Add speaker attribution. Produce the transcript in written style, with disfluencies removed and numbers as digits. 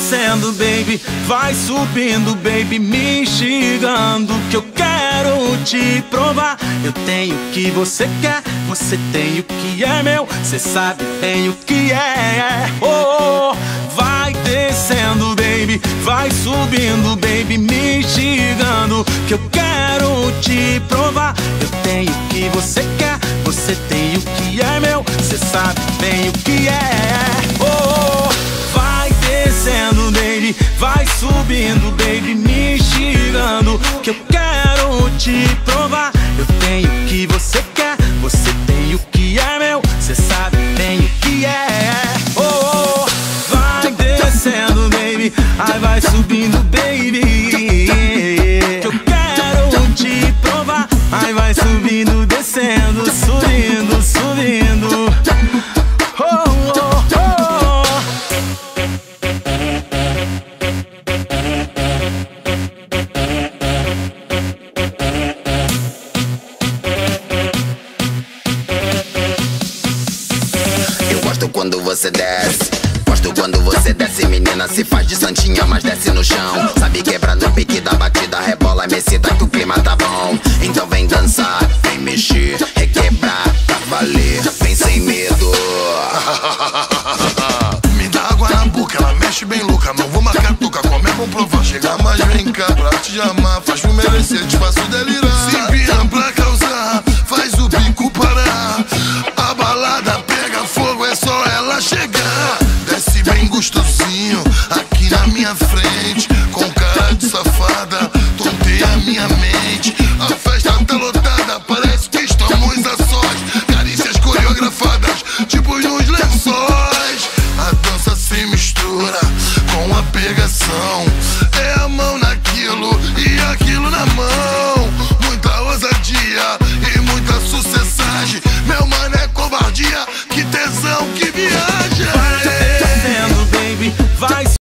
Speaker 1: descendo, baby, vai subindo, baby, me instigando, que eu quero te provar. Eu tenho o que você quer, você tem o que é meu, cê sabe bem o que é. Oh, vai descendo, baby, vai subindo, baby, me instigando, que eu quero te provar. Eu tenho o que você quer, você tem o que é meu, cê sabe bem o que é. Oh, vai descendo, baby, vai subindo, baby, me instigando, que eu quero te provar. Eu tenho o que você quer, você tem o que é meu, cê sabe bem o que é. Oh, vai descendo, baby, ai vai subindo, baby, que eu quero te provar. Ai vai subindo, descendo, subindo, subindo. Oh, oh, oh.
Speaker 2: Eu gosto quando você desce, gosto quando você desce, menina, se faz de santinha, mas desce no chão. Sabe quebrar no pique da batida, rebola, me excita que o clima tá bom. Então vem dançar, vem mexer, requebrar pra valer, vem sem medo.
Speaker 3: Me dá água na boca, ela mexe bem louca, não vou marcar tuca, come é bom provar. Chega mais, vem cá, pra te amar, faz me merecer, te faço delirar. Se empina pra causar, faz o bico parar. A balada pega fogo, é só ela chegar. Desce bem gostosinho, aqui na minha frente.